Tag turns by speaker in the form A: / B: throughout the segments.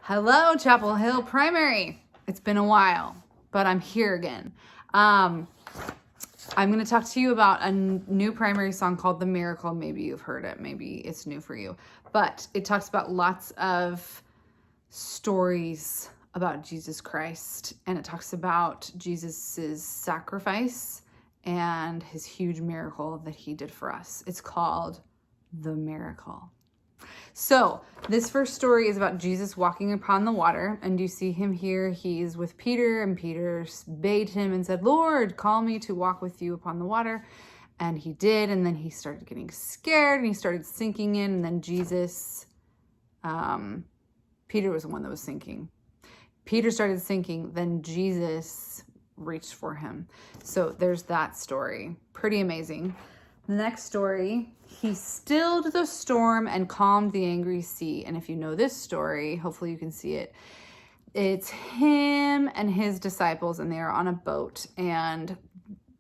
A: Hello, Chapel Hill Primary. It's been a while, but I'm here again. I'm going to talk to you about a new primary song called The Miracle. Maybe you've heard it. Maybe it's new for you. But it talks about lots of stories about Jesus Christ. And it talks about Jesus's sacrifice and his huge miracle that he did for us. It's called The Miracle. So this first story is about Jesus walking upon the water, and you see him here. He's with Peter, and Peter bade him and said, "Lord, call me to walk with you upon the water." And he did, and then he started getting scared, and he started sinking in, and then Jesus, Peter was the one that was sinking. Peter started sinking, then Jesus reached for him. So there's that story. Pretty amazing. The next story, he stilled the storm and calmed the angry sea. And if you know this story, hopefully you can see it. It's him and his disciples, and they are on a boat, and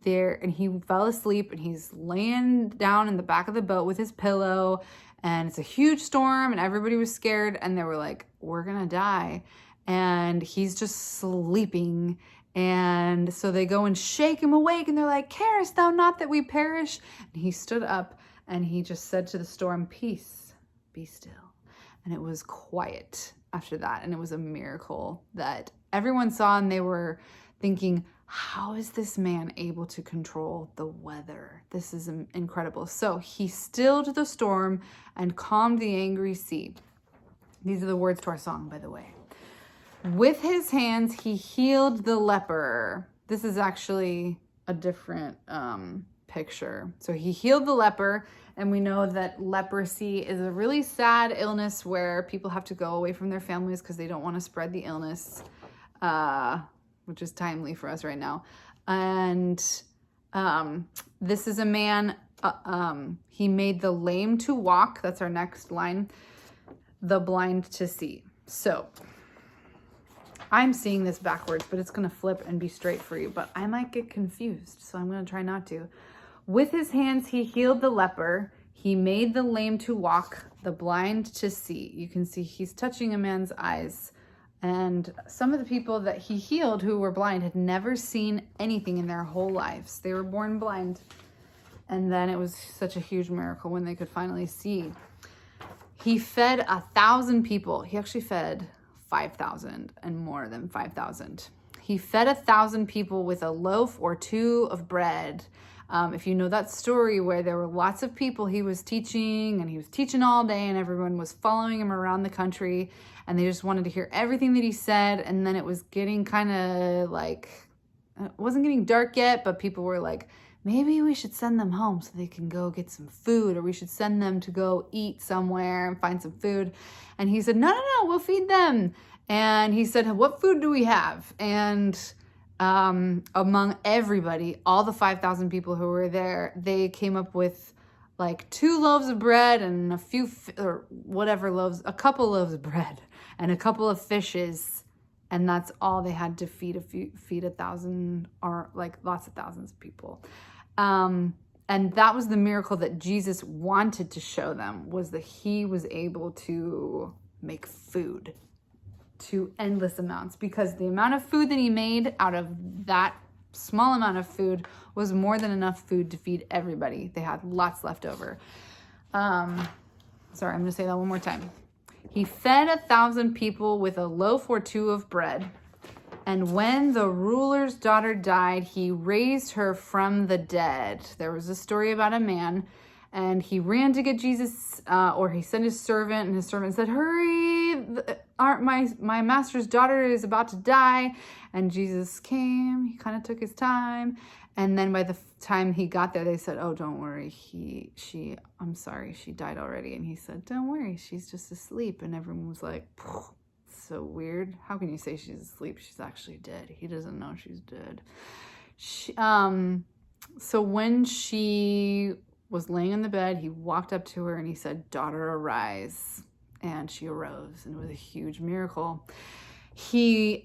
A: he fell asleep, and he's laying down in the back of the boat with his pillow, and it's a huge storm, and everybody was scared, and they were like, "We're gonna die." And he's just sleeping. And so they go and shake him awake, and they're like, "Carest thou not that we perish?" And he stood up, and he just said to the storm, "Peace, be still." And it was quiet after that. And it was a miracle that everyone saw, and they were thinking, how is this man able to control the weather? This is incredible. So he stilled the storm and calmed the angry sea. These are the words to our song, by the way. With his hands, he healed the leper. This is actually a different picture. So he healed the leper, and we know that leprosy is a really sad illness where people have to go away from their families because they don't want to spread the illness, which is timely for us right now. And this is a man, he made the lame to walk. That's our next line. The blind to see. So I'm seeing this backwards, but it's going to flip and be straight for you. But I might get confused, so I'm going to try not to. With his hands, he healed the leper. He made the lame to walk, the blind to see. You can see he's touching a man's eyes. And some of the people that he healed who were blind had never seen anything in their whole lives. They were born blind. And then it was such a huge miracle when they could finally see. He fed 1,000 people. He actually fed 5,000 and more than 5,000. He fed 1,000 people with a loaf or two of bread. If you know that story where there were lots of people he was teaching, and he was teaching all day, and everyone was following him around the country, and they just wanted to hear everything that he said. And then it was getting kind of like, it wasn't getting dark yet, but people were like, maybe we should send them home so they can go get some food, or we should send them to go eat somewhere and find some food. And he said, no, we'll feed them. And he said, what food do we have? And among everybody, all the 5,000 people who were there, they came up with like 2 loaves of bread and a few, or whatever loaves, a couple loaves of bread and a couple of fishes. And that's all they had to feed 1,000, or like lots of thousands of people. And that was the miracle that Jesus wanted to show them, was that he was able to make food to endless amounts, because the amount of food that he made out of that small amount of food was more than enough food to feed everybody. They had lots left over. Sorry, I'm going to say that one more time. He fed 1,000 people with a loaf or 2 of bread. And when the ruler's daughter died, he raised her from the dead. There was a story about a man, and he ran to get Jesus, or he sent his servant, and his servant said, "Hurry, my master's daughter is about to die." And Jesus came, he kind of took his time. And then by the time he got there, they said, "Oh, don't worry. I'm sorry, she died already." And he said, "Don't worry, she's just asleep." And everyone was like, so weird. How can you say she's asleep? She's actually dead. He doesn't know she's dead. So when she was laying in the bed, he walked up to her and he said, "Daughter, arise." And she arose, and it was a huge miracle.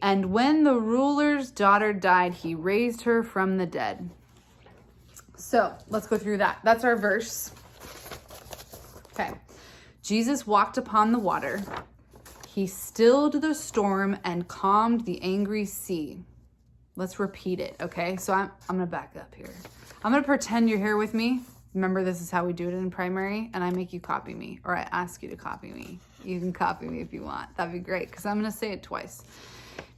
A: And when the ruler's daughter died, he raised her from the dead. So let's go through that. That's our verse. Okay. Jesus walked upon the water. He stilled the storm and calmed the angry sea. Let's repeat it, okay? So I'm going to back up here. I'm going to pretend you're here with me. Remember, this is how we do it in primary, and I make you copy me, or I ask you to copy me. You can copy me if you want. That'd be great, because I'm going to say it twice.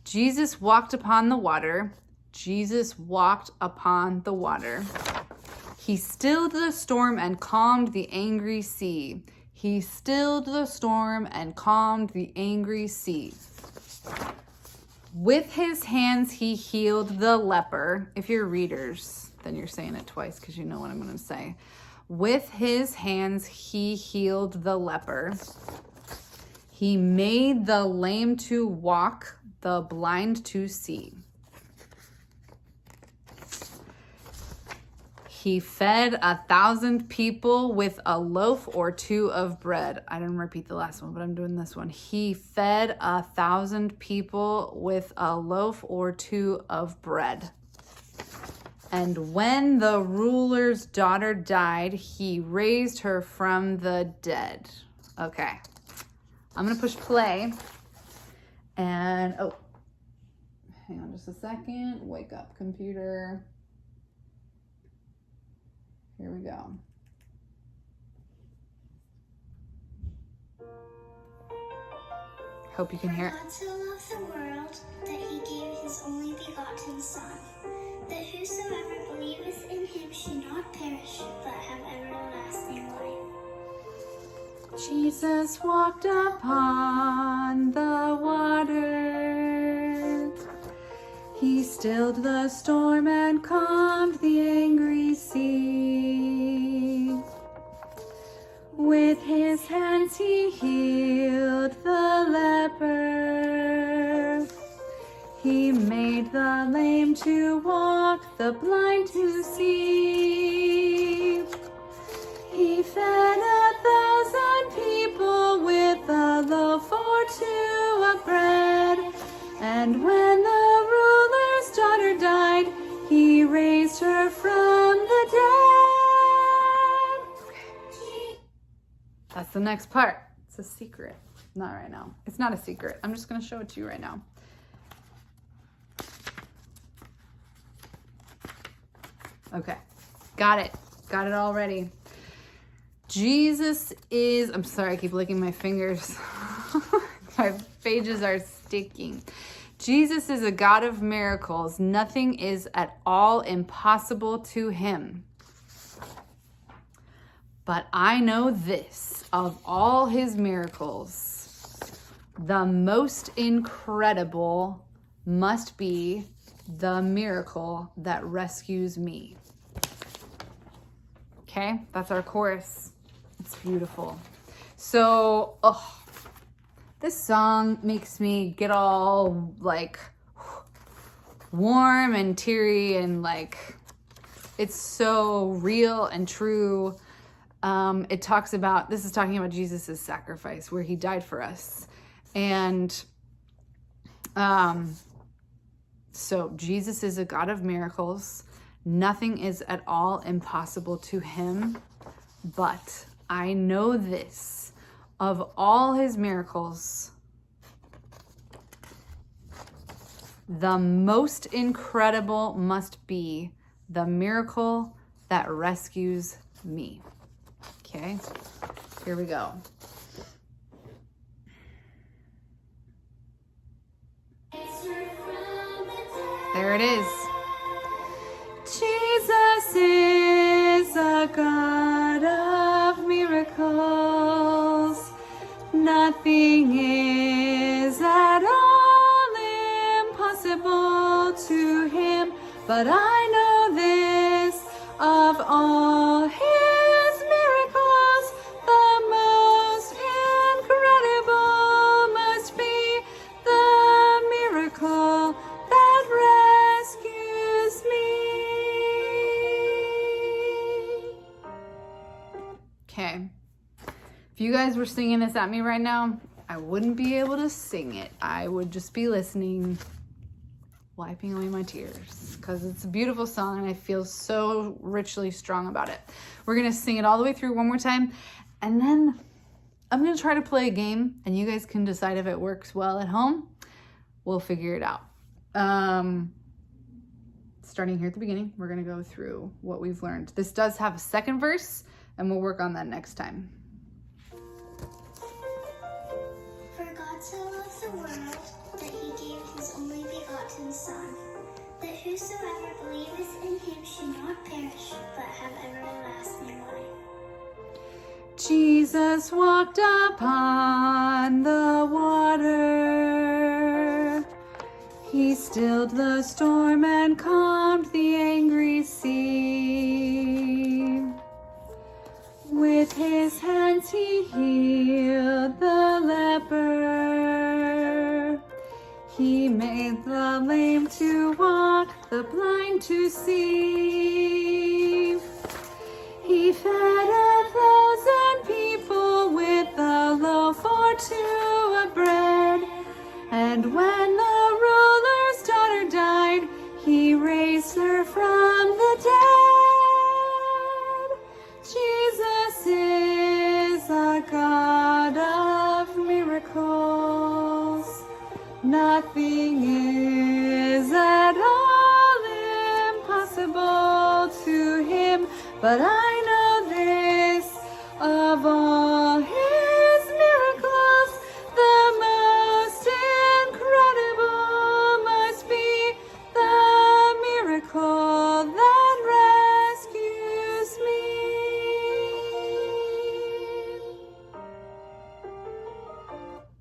A: Jesus walked upon the water. Jesus walked upon the water. He stilled the storm and calmed the angry sea. He stilled the storm and calmed the angry sea. With his hands he healed the leper. If you're readers, then you're saying it twice because you know what I'm going to say. With his hands he healed the leper. He made the lame to walk, the blind to see. He fed 1,000 people with a loaf or two of bread. I didn't repeat the last one, but I'm doing this one. He fed 1,000 people with a loaf or two of bread. And when the ruler's daughter died, he raised her from the dead. Okay. I'm going to push play. And, oh, hang on just a second. Wake up, computer. Here we go. Hope you can hear it.
B: God so loved the world that he gave his only begotten Son, that whosoever believeth in him should not perish, but have everlasting life.
A: Jesus walked upon the water. He stilled the storm and calmed the angry sea. With his hands he healed the leper. He made the lame to walk, the blind to see. He fed 1,000 people with a loaf or two of bread. And when the ruler's daughter died, he raised her from the dead. That's the next part. It's a secret. Not right now. It's not a secret. I'm just going to show it to you right now. Okay. Got it. Got it already. Jesus is... I'm sorry, I keep licking my fingers. My pages are sticking. Jesus is a God of miracles. Nothing is at all impossible to him. But I know this, of all his miracles, the most incredible must be the miracle that rescues me. Okay, that's our chorus. It's beautiful. So, this song makes me get all like warm and teary and like it's so real and true. It talks about, this is talking about Jesus' sacrifice where he died for us. And so Jesus is a God of miracles. Nothing is at all impossible to him. But I know this, of all his miracles, the most incredible must be the miracle that rescues me. Okay, here we go. There it is. Jesus is a God of miracles. Nothing is at all impossible to him. But I know this, of all his miracles, the most incredible must be the miracle that rescues me. Okay. If you guys were singing this at me right now, I wouldn't be able to sing it. I would just be listening, wiping away my tears, because it's a beautiful song and I feel so richly strong about it. We're going to sing it all the way through one more time, and then I'm going to try to play a game, and you guys can decide if it works well at home. We'll figure it out. Starting here at the beginning, we're going to go through what we've learned. This does have a second verse, and we'll work on that next time.
B: For God so loved the world that he gave his only begotten Son, that whosoever believeth in him should not perish, but have everlasting life.
A: Jesus walked upon the water. He stilled the storm and calmed the angry sea. With his hands he healed the leper. He made the lame to walk, the blind to see. He fed 1,000 people with a loaf or two of bread. And when the ruler's daughter died, he raised her from the dead. Jesus is a God of miracles. Nothing is at all impossible to him, but I know this, of all his miracles, the most incredible must be the miracle that rescues me.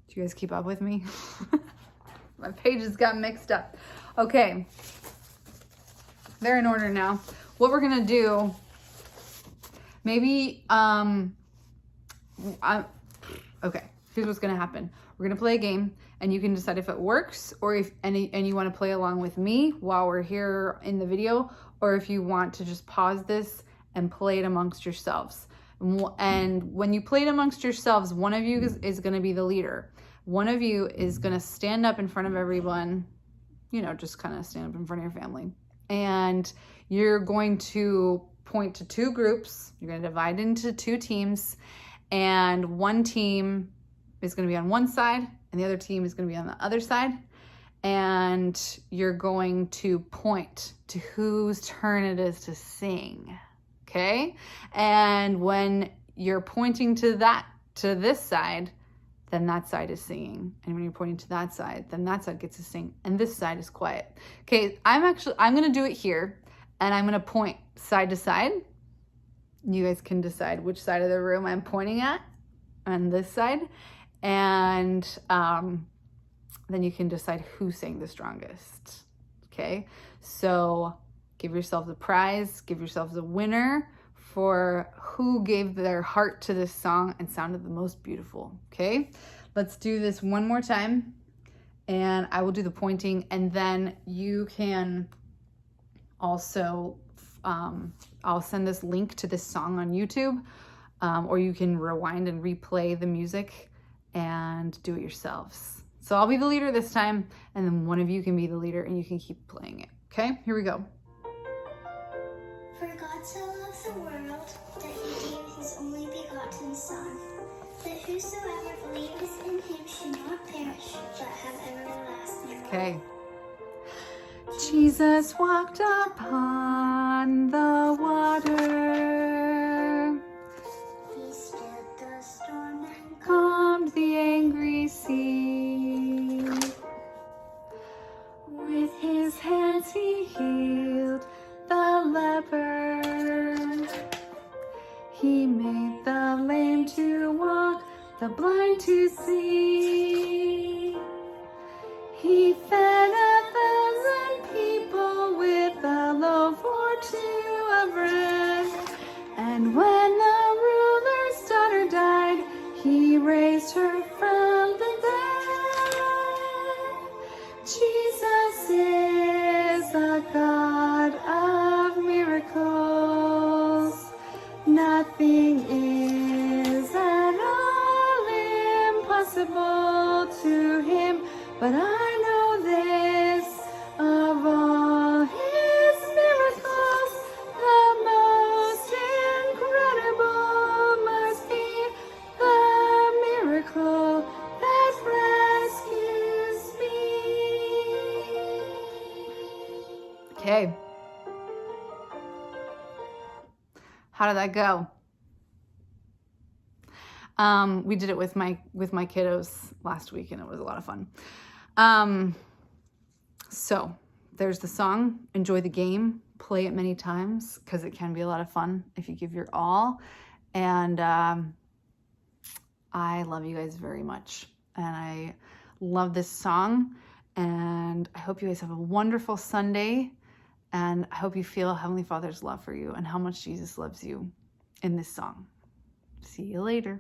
A: Do you guys keep up with me? My pages got mixed up. Okay, they're in order now. What we're gonna do, maybe, okay, here's what's gonna happen. We're gonna play a game, and you can decide if it works, or if and you want to play along with me while we're here in the video, or if you want to just pause this and play it amongst yourselves. And when you play it amongst yourselves, one of you is going to be the leader. One of you is going to stand up in front of everyone, you know, just kind of stand up in front of your family. And you're going to point to two groups. You're going to divide into two teams. And one team is going to be on one side, and the other team is going to be on the other side. And you're going to point to whose turn it is to sing. Okay? And when you're pointing to this side, then that side is singing. And when you're pointing to that side, then that side gets to sing. And this side is quiet. Okay, I'm going to do it here. And I'm going to point side to side. You guys can decide which side of the room I'm pointing at on this side. And then you can decide who sang the strongest. Okay, so give yourselves a prize. Give yourselves a winner for who gave their heart to this song and sounded the most beautiful. Okay, let's do this one more time, and I will do the pointing, and then you can also I'll send this link to this song on YouTube, or you can rewind and replay the music and do it yourselves. So I'll be the leader this time, and then one of you can be the leader, and you can keep playing it. Okay, here we go.
B: For God so loved the world that he gave his only begotten Son, that whosoever believeth in him should not perish, but have everlasting life.
A: Okay. Jesus walked upon the water.
B: He stilled the storm and
A: Calmed the angry sea. With his hands he healed the leper. He made the lame to walk, the blind to see. He fed 1,000 people with a loaf or two of bread. And when the ruler's daughter died, he raised her from the dead. Jesus is a God of miracles. Nothing is at all impossible to him, but I know this, of all his miracles, the most incredible must be the Okay. How did that go? We did it with my kiddos last week, and it was a lot of fun. So there's the song. Enjoy the game. Play it many times because it can be a lot of fun if you give your all. And I love you guys very much, and I love this song. And I hope you guys have a wonderful Sunday. And I hope you feel Heavenly Father's love for you and how much Jesus loves you in this song. See you later.